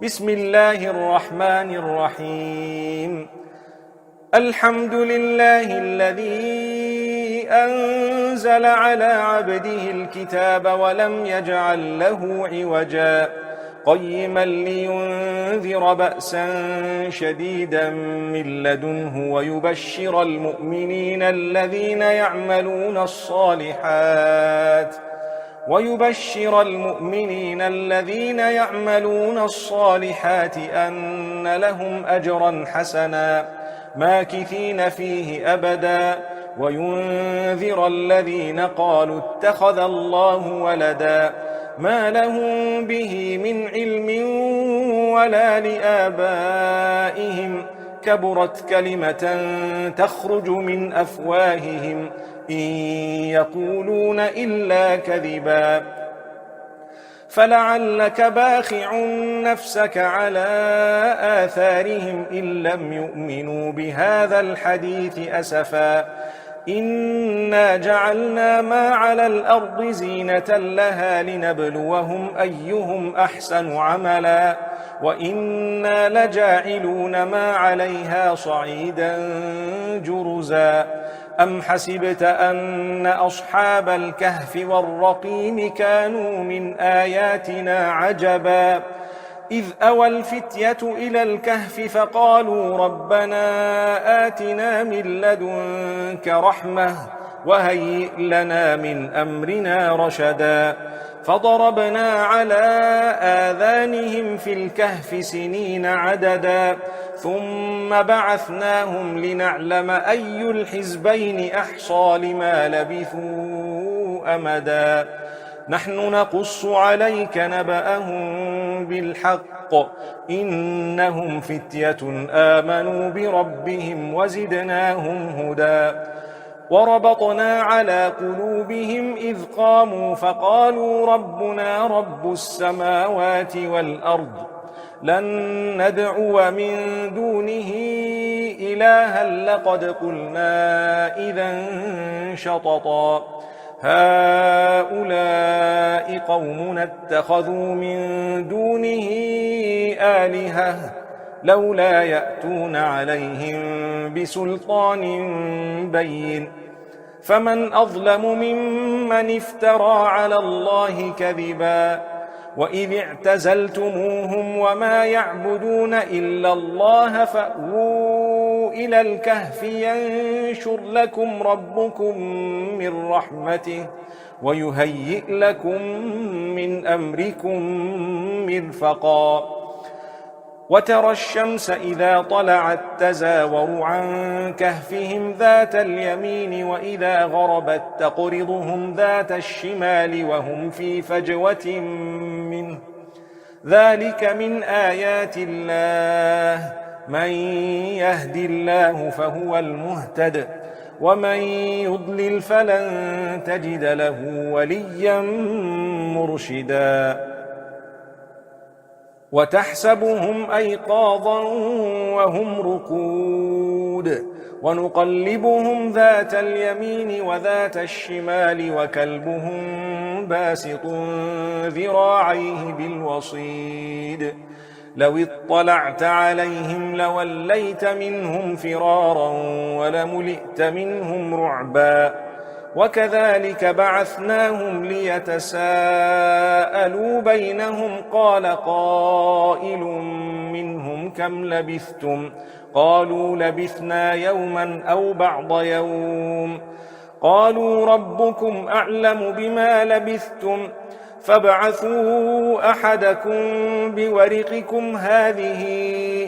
بسم الله الرحمن الرحيم. الحمد لله الذي أنزل على عبده الكتاب ولم يجعل له عوجا قيما لينذر بأسا شديدا من لدنه ويبشر المؤمنين الذين يعملون الصالحات أن لهم أجرا حسنا ماكثين فيه أبدا وينذر الذين قالوا اتخذ الله ولدا ما لهم به من علم ولا لآبائهم كبرت كلمة تخرج من أفواههم إن يقولون إلا كذبا فلعلك باخع نفسك على آثارهم إن لم يؤمنوا بهذا الحديث أسفا إنا جعلنا ما على الأرض زينة لها لنبلوهم أيهم أحسن عملا وإنا لجاعلون ما عليها صعيدا جرزا أم حسبت أن أصحاب الكهف والرقيم كانوا من آياتنا عجبا إذ أوى الفتية إلى الكهف فقالوا ربنا آتنا من لدنك رحمة وهيئ لنا من أمرنا رشدا فضربنا على آذانهم في الكهف سنين عددا ثم بعثناهم لنعلم أي الحزبين أحصى لما لبثوا أمدا نحن نقص عليك نبأهم بالحق إنهم فتية آمنوا بربهم وزدناهم هدى وربطنا على قلوبهم إذ قاموا فقالوا ربنا رب السماوات والأرض لن ندعو من دونه إلها لقد قلنا إذا شططا هؤلاء قومنا اتخذوا من دونه آلهة لولا يأتون عليهم بسلطان بين فمن أظلم ممن افترى على الله كذبا وإذ اعتزلتموهم وما يعبدون إلا الله فأووا إلى الكهف ينشر لكم ربكم من رحمته ويهيئ لكم من أمركم مرفقا وترى الشمس إذا طلعت تزاور عن كهفهم ذات اليمين وإذا غربت تقرضهم ذات الشمال وهم في فجوة منه ذلك من آيات الله من يهد الله فهو المهتد ومن يضلل فلن تجد له وليا مرشدا وتحسبهم أيقاظا وهم رقود ونقلبهم ذات اليمين وذات الشمال وكلبهم باسط ذراعيه بالوصيد لو اطلعت عليهم لوليت منهم فرارا ولملئت منهم رعبا وكذلك بعثناهم ليتساءلوا بينهم قال قائل منهم كم لبثتم قالوا لبثنا يوما أو بعض يوم قالوا ربكم أعلم بما لبثتم فابعثوا أحدكم بورقكم هذه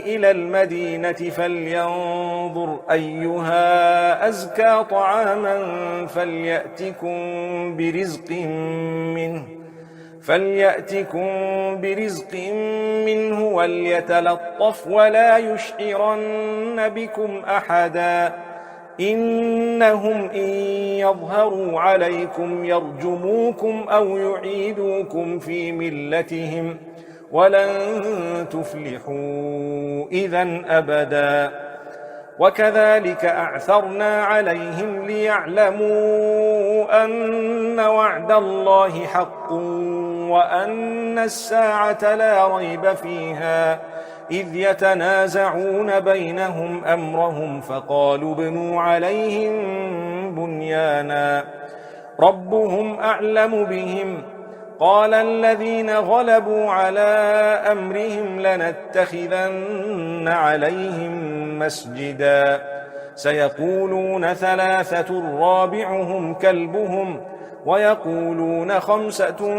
إلى المدينة فلينظر أيها أزكى طعاما فليأتكم برزق منه وليتلطف ولا يشعرن بكم أحدا إنهم إن يظهروا عليكم يرجموكم أو يعيدوكم في ملتهم ولن تفلحوا إذن أبدا وكذلك أعثرنا عليهم ليعلموا أن وعد الله حق وأن الساعة لا ريب فيها إذ يتنازعون بينهم أمرهم فقالوا ابنوا عليهم بنيانا ربهم أعلم بهم قال الذين غلبوا على أمرهم لنتخذن عليهم مسجدا سيقولون ثلاثة رابعهم كلبهم ويقولون خمسة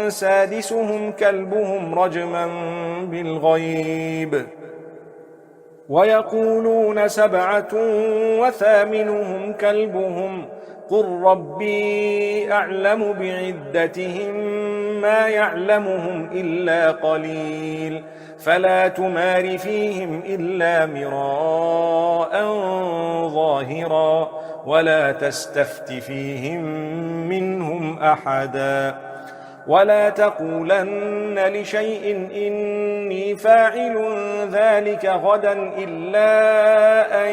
سادسهم كلبهم رجما بالغيب ويقولون سبعة وثامنهم كلبهم قل ربي أعلم بعدتهم ما يعلمهم إلا قليل فلا تمار فيهم إلا مراء ظاهرا ولا تستفت فيهم منهم أحدا ولا تقولن لشيء إني فاعل ذلك غدا إلا أن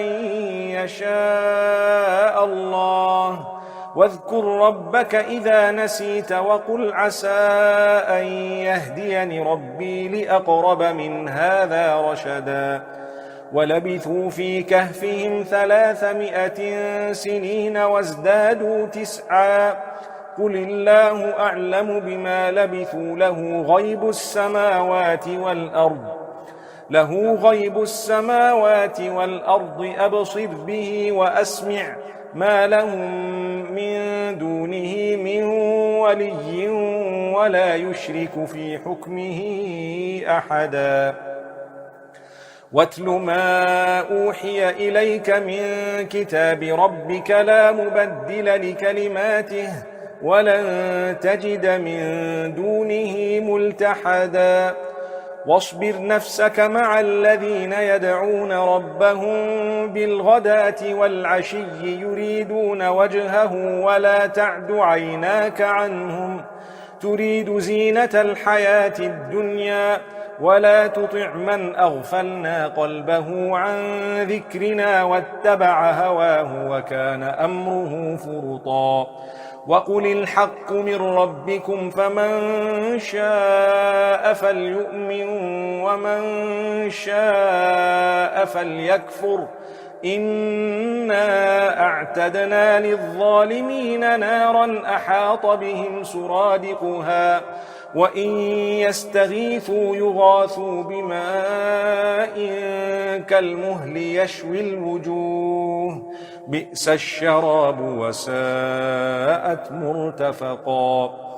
يشاء الله واذكر ربك إذا نسيت وقل عسى أن يهديني ربي لأقرب من هذا رشدا ولبثوا في كهفهم 300 سنين وازدادوا 9 قل الله أعلم بما لبثوا له غيب السماوات والأرض أبصر به وأسمع ما لهم من دونه من ولي ولا يشرك في حكمه أحدا واتل ما أوحي إليك من كتاب ربك لا مبدل لكلماته ولن تجد من دونه ملتحدا واصبر نفسك مع الذين يدعون ربهم بالغداة والعشي يريدون وجهه ولا تعد عيناك عنهم تريد زينة الحياة الدنيا ولا تطع من أغفلنا قلبه عن ذكرنا واتبع هواه وكان أمره فرطا وقل الحق من ربكم فمن شاء فليؤمن ومن شاء فليكفر إنا أعتدنا للظالمين نارا أحاط بهم سرادقها وإن يستغيثوا يغاثوا بماء كالمهل يشوي الوجوه بئس الشراب وساءت مرتفقا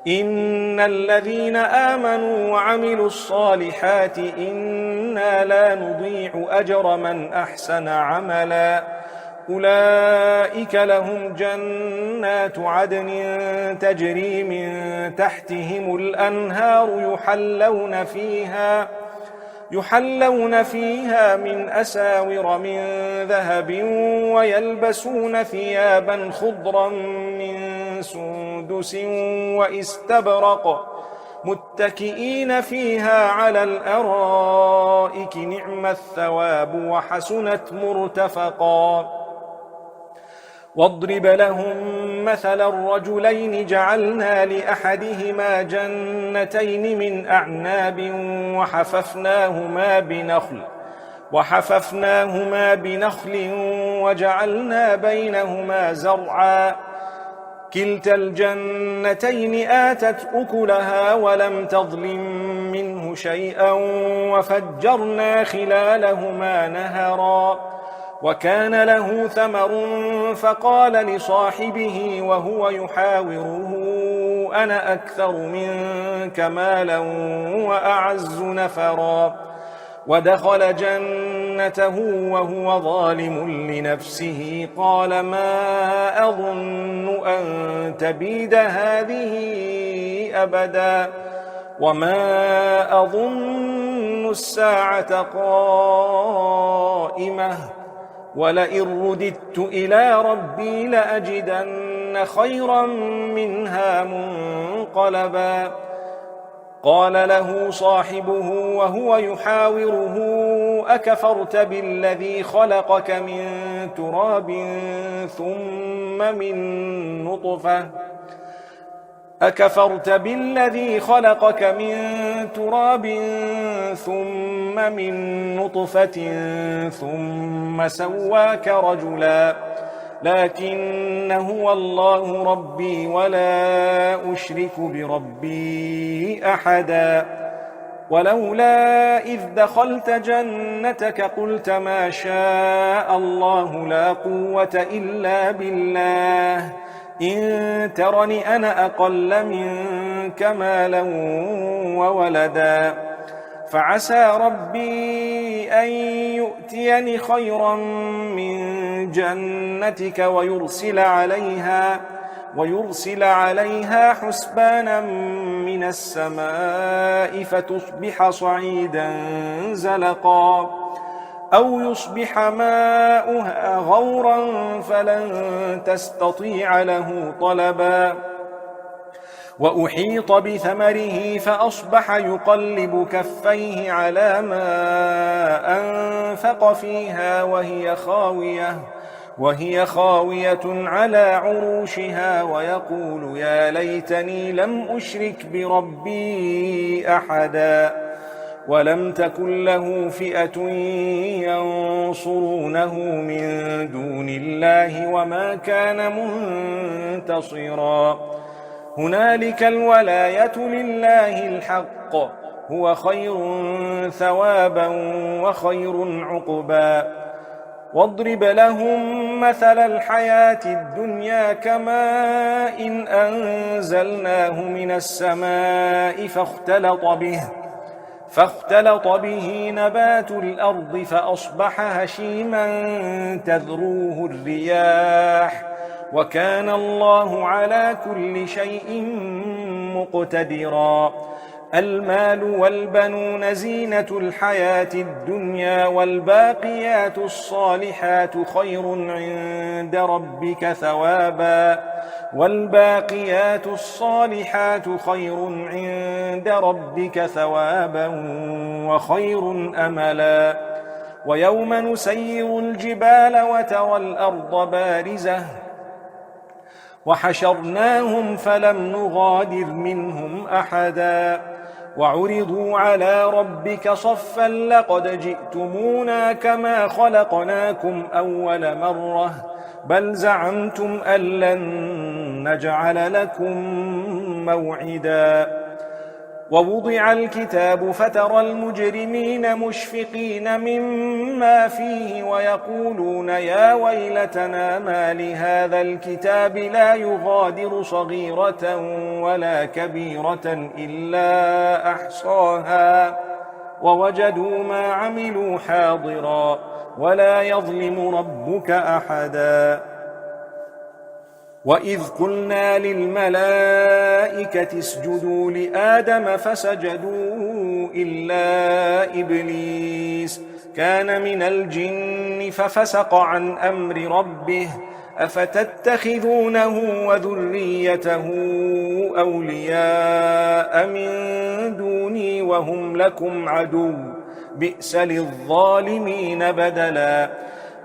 إن الذين آمنوا وعملوا الصالحات إنا لا نضيع أجر من أحسن عملا أولئك لهم جنات عدن تجري من تحتهم الأنهار يحلون فيها من أساور من ذهب ويلبسون ثيابا خضرا من سندس وإستبرق متكئين فيها على الأرائك نعم الثواب وحسنت مرتفقا واضرب لهم مثل الرجلين جعلنا لأحدهما جنتين من أعناب وحففناهما بنخل وجعلنا بينهما زرعا كلتا الجنتين آتت أكلها ولم تظلم منه شيئا وفجرنا خلالهما نهرا وكان له ثمر فقال لصاحبه وهو يحاوره أنا أكثر منك مالا وأعز نفرا ودخل جنته وهو ظالم لنفسه قال ما أظن أن تبيد هذه أبدا وما أظن الساعة قائمة ولئن رددت إلى ربي لأجدن خيرا منها منقلبا قال له صاحبه وهو يحاوره أكفرت بالذي خلقك من أكفرت بالذي خلقك من تراب ثم من نطفة ثم سواك رجلا لكن هو الله ربي ولا أشرك بربي أحدا ولولا إذ دخلت جنتك قلت ما شاء الله لا قوة إلا بالله إن ترني أنا أقل منك مالا وولدا فعسى ربي أن يؤتيني خيرا من جنتك ويرسل عليها حسبانا من السماء فتصبح صعيدا زلقا أو يصبح ماؤها غورا فلن تستطيع له طلبا وأحيط بثمره فأصبح يقلب كفيه على ما أنفق فيها وهي خاوية على عروشها ويقول يا ليتني لم أشرك بربي أحدا ولم تكن له فئة ينصرونه من دون الله وما كان منتصرا هنالك الولاية لله الحق هو خير ثوابا وخير عقبا واضرب لهم مثل الحياة الدنيا كماء إن أنزلناه من السماء فاختلط به نبات الأرض فأصبح هشيما تذروه الرياح وكان الله على كل شيء مقتدرا المال والبنون زينة الحياة الدنيا والباقيات الصالحات خير عند ربك ثوابا وخير أملا ويوم نسير الجبال وترى الأرض بارزة وحشرناهم فلم نغادر منهم أحدا وعرضوا على ربك صفا لقد جئتمونا كما خلقناكم أول مرة بل زعمتم أن لن نجعل لكم موعدا ووضع الكتاب فترى المجرمين مشفقين مما فيه ويقولون يا ويلتنا ما لهذا الكتاب لا يغادر صغيرة ولا كبيرة إلا أحصاها ووجدوا ما عملوا حاضرا ولا يظلم ربك أحدا وإذ قلنا للملائكة اسجدوا لآدم فسجدوا إلا إبليس كان من الجن ففسق عن أمر ربه أفتتخذونه وذريته أولياء من دوني وهم لكم عدو بئس للظالمين بدلا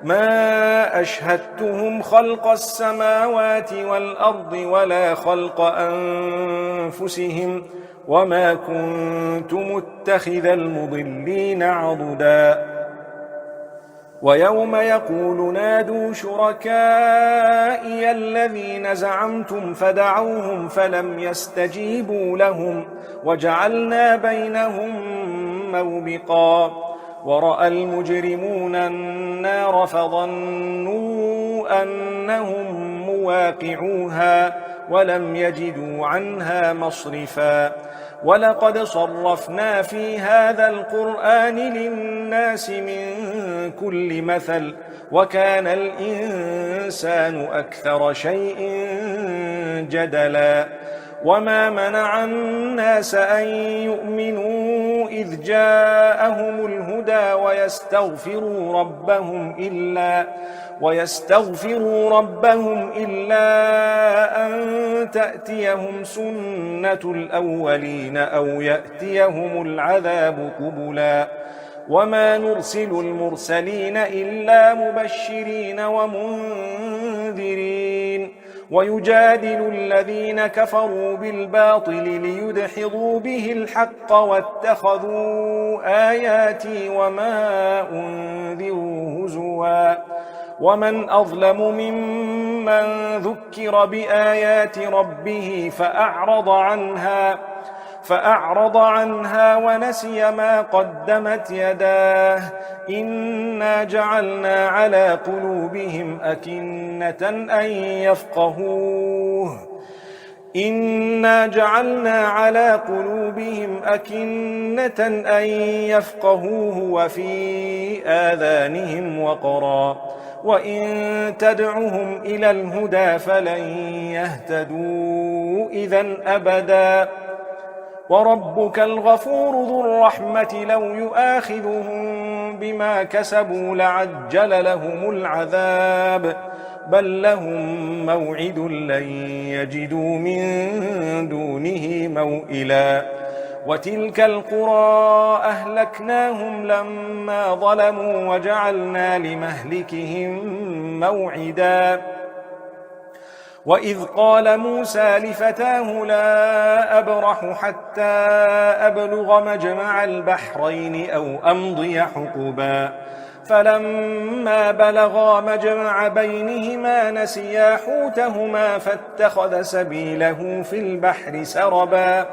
ما أشهدتهم خلق السماوات والأرض ولا خلق أنفسهم وما كنت متخذ المضلين عضدا ويوم يقول نادوا شركائي الذين زعمتم فدعوهم فلم يستجيبوا لهم وجعلنا بينهم موبقا ورأى المجرمون النار فظنوا أنهم مواقعوها ولم يجدوا عنها مصرفا ولقد صرفنا في هذا القرآن للناس من كل مثل وكان الإنسان أكثر شيء جدلا وما منع الناس أن يؤمنوا إذ جاءهم الهدى ويستغفروا ربهم إلا أن تأتيهم سنة الأولين أو يأتيهم العذاب قبلا وما نرسل المرسلين إلا مبشرين ومنذرين ويجادل الذين كفروا بالباطل ليدحضوا به الحق واتخذوا آياتي وما أنذروا هزوا ومن أظلم ممن ذكر بآيات ربه فأعرض عنها ونسي ما قدمت يداه إنا جعلنا على قلوبهم أكنة أن يفقهوه وفي آذانهم وقرا وإن تدعهم إلى الهدى فلن يهتدوا إذن أبدا وربك الغفور ذو الرحمة لو يؤاخذهم بما كسبوا لعجل لهم العذاب بل لهم موعد لن يجدوا من دونه موئلا وتلك القرى أهلكناهم لما ظلموا وجعلنا لمهلكهم موعدا وإذ قال موسى لفتاه لا أبرح حتى أبلغ مجمع البحرين أو أمضي حقبا فلما بلغا مجمع بينهما نسيا حوتهما فاتخذ سبيله في البحر سربا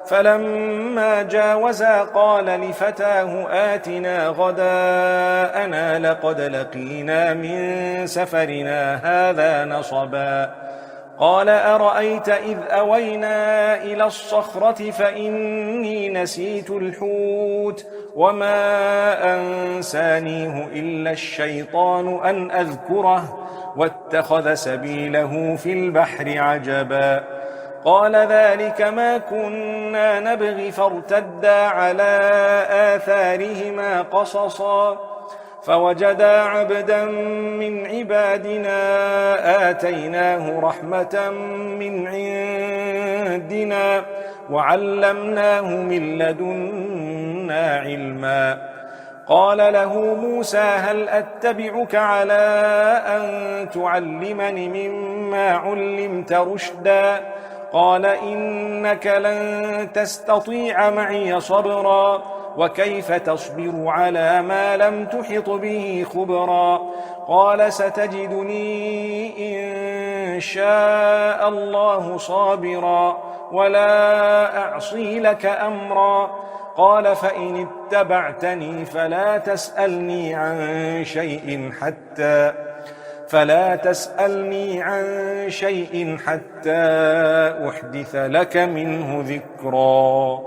فلما جاوزا قال لفتاه آتنا غداءنا لقد لقينا من سفرنا هذا نصبا قال أرأيت إذ أوينا إلى الصخرة فإني نسيت الحوت وما أنسانيه إلا الشيطان أن أذكره واتخذ سبيله في البحر عجبا قال ذلك ما كنا نبغي فارتدا على آثارهما قصصا فوجدا عبدا من عبادنا آتيناه رحمة من عندنا وعلمناه من لدنا علما قال له موسى هل أتبعك على أن تعلمني مما علمت رشدا قال إنك لن تستطيع معي صبرا وكيف تصبر على ما لم تحط به خبرا قال ستجدني إن شاء الله صابرا ولا أعصي لك أمرا قال فإن اتبعتني فلا تسألني عن شيء حتى أحدث لك منه ذكرا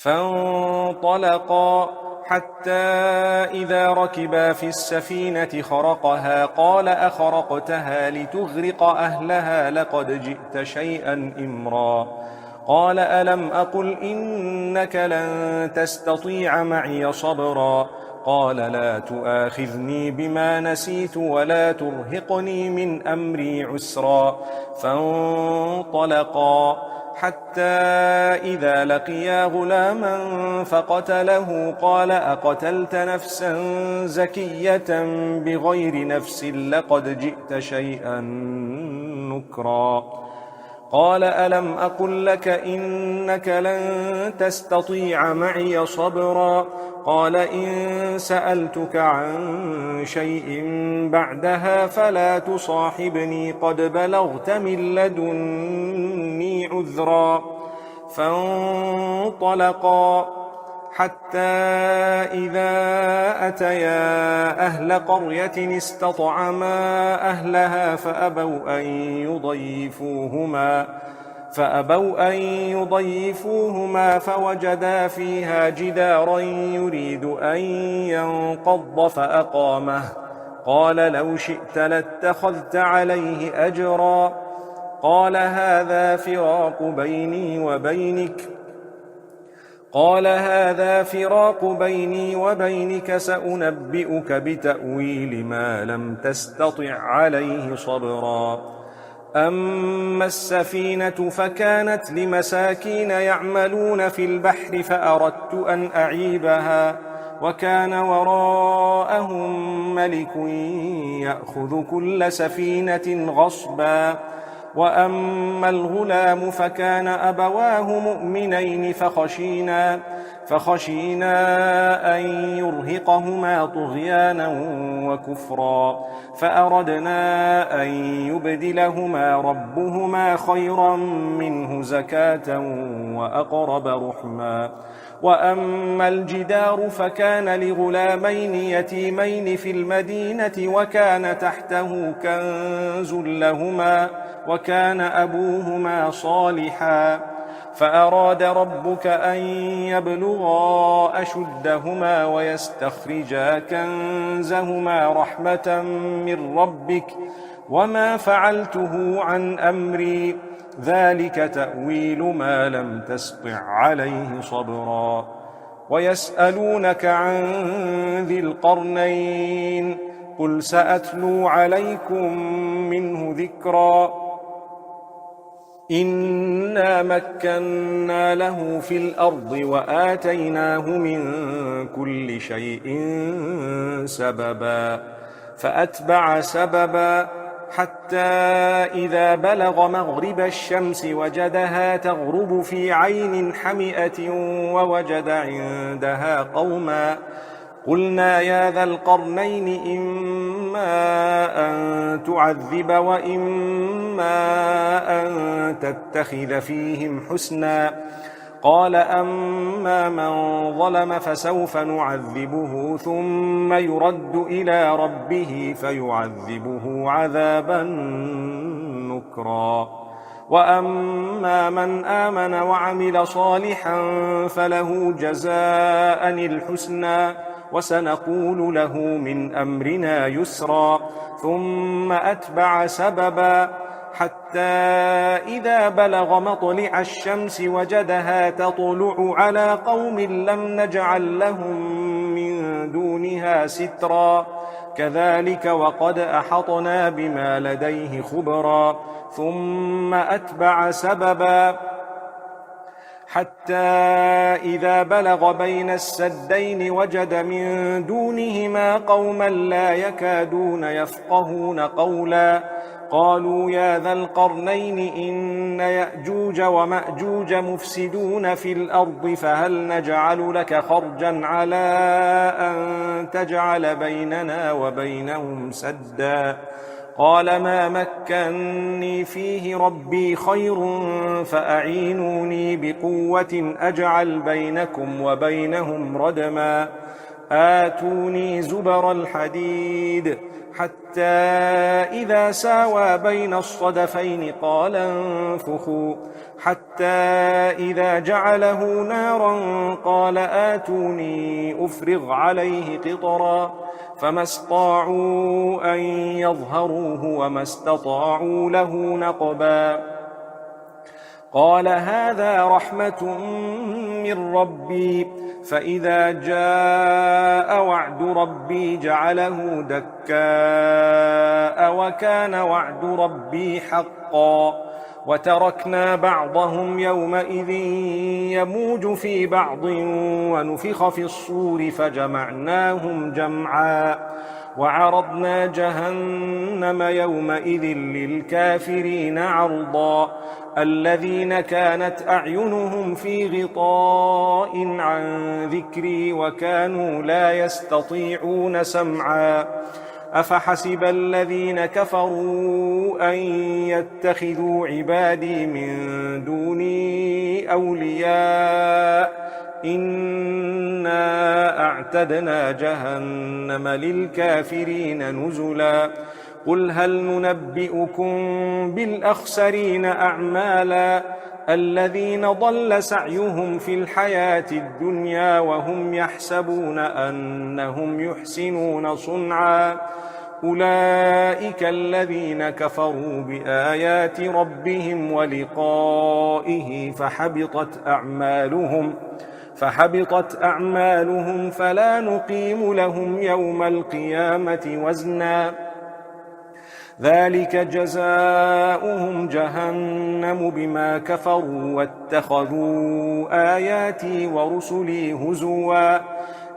فانطلقا حتى إذا ركبا في السفينة خرقها قال أخرقتها لتغرق أهلها لقد جئت شيئا إمرا قال ألم أقل إنك لن تستطيع معي صبرا قال لا تؤاخذني بما نسيت ولا ترهقني من أمري عسرا فانطلقا حتى إذا لقيا غلاما فقتله قال أقتلت نفسا زكية بغير نفس لقد جئت شيئا نكرا قال ألم أقل لك إنك لن تستطيع معي صبرا قال إن سألتك عن شيء بعدها فلا تصاحبني قد بلغت من لدني عذرا فانطلقا حتى إذا أتيا أهل قرية استطعما أهلها فأبوا أن يضيفوهما فوجدا فيها جدارا يريد أن ينقض فأقامه قال لو شئت لاتخذت عليه أجرا قال هذا فراق بيني وبينك سأنبئك بتأويل ما لم تستطع عليه صبرا أما السفينة فكانت لمساكين يعملون في البحر فأردت أن أعيبها وكان وراءهم ملك يأخذ كل سفينة غصبا وأما الغلام فكان أبواه مؤمنين فخشينا أن يرهقهما طغيانا وكفرا فأردنا أن يبدلهما ربهما خيرا منه زكاة وأقرب رحما. وأما الجدار فكان لغلامين يتيمين في المدينة وكان تحته كنز لهما وكان أبوهما صالحا فأراد ربك أن يبلغا أشدهما ويستخرجا كنزهما رحمة من ربك وما فعلته عن أمري ذلك تأويل ما لم تسطع عليه صبرا. ويسألونك عن ذي القرنين قل سأتلو عليكم منه ذكرا. إنا مكنا له في الأرض وآتيناه من كل شيء سببا فأتبع سببا حتى إذا بلغ مغرب الشمس وجدها تغرب في عين حمئة ووجد عندها قوما قلنا يا ذا القرنين إما أن تعذب وإما أن تتخذ فيهم حسنا قال أما من ظلم فسوف نعذبه ثم يرد إلى ربه فيعذبه عذابا نكرا وأما من آمن وعمل صالحا فله جزاء الحسنى وسنقول له من أمرنا يسرا ثم أتبع سببا حتى إذا بلغ مطلع الشمس وجدها تطلع على قوم لم نجعل لهم من دونها سترا كذلك وقد أحطنا بما لديه خبرا ثم أتبع سببا حتى إذا بلغ بين السدين وجد من دونهما قوما لا يكادون يفقهون قولا قالوا يا ذا القرنين إن يأجوج ومأجوج مفسدون في الأرض فهل نجعل لك خرجا على أن تجعل بيننا وبينهم سدا قال ما مكني فيه ربي خير فأعينوني بقوة أجعل بينكم وبينهم ردما آتوني زبر الحديد حتى إذا ساوى بين الصدفين قال انفخوا حتى إذا جعله نارا قال آتوني أفرغ عليه قطرا فما استطاعوا أن يظهروه وما استطاعوا له نقبا قال هذا رحمة من ربي فإذا جاء وعد ربي جعله دكاء وكان وعد ربي حقا وتركنا بعضهم يومئذ يموج في بعض ونفخ في الصور فجمعناهم جمعا وعرضنا جهنم يومئذ للكافرين عرضا الذين كانت أعينهم في غطاء عن ذكري وكانوا لا يستطيعون سمعا أفحسب الذين كفروا أن يتخذوا عبادي من دوني أولياء إنا أعتدنا جهنم للكافرين نزلا قل هل ننبئكم بالأخسرين أعمالا الذين ضل سعيهم في الحياة الدنيا وهم يحسبون أنهم يحسنون صنعا أولئك الذين كفروا بآيات ربهم ولقائه فحبطت أعمالهم فلا نقيم لهم يوم القيامة وزنا ذلك جزاؤهم جهنم بما كفروا واتخذوا آياتي ورسلي هزوا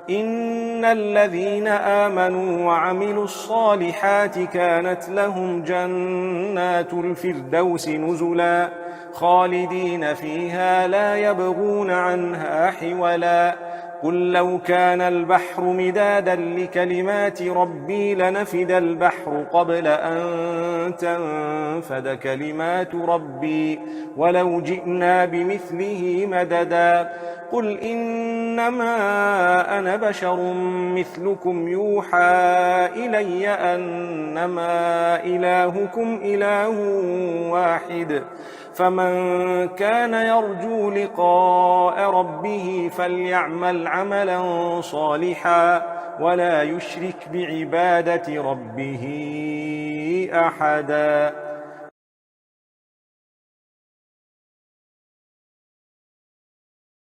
إن الذين آمنوا وعملوا الصالحات كانت لهم جنات الفردوس نزلا خالدين فيها لا يبغون عنها حولا قل لو كان البحر مدادا لكلمات ربي لنفد البحر قبل أن تنفد كلمات ربي ولو جئنا بمثله مددا قل إنما أنا بشر مثلكم يوحى إلي أنما إلهكم إله واحد فمن كان يرجو لقاء ربه فليعمل عملا صالحا ولا يشرك بعبادة ربه أحدا.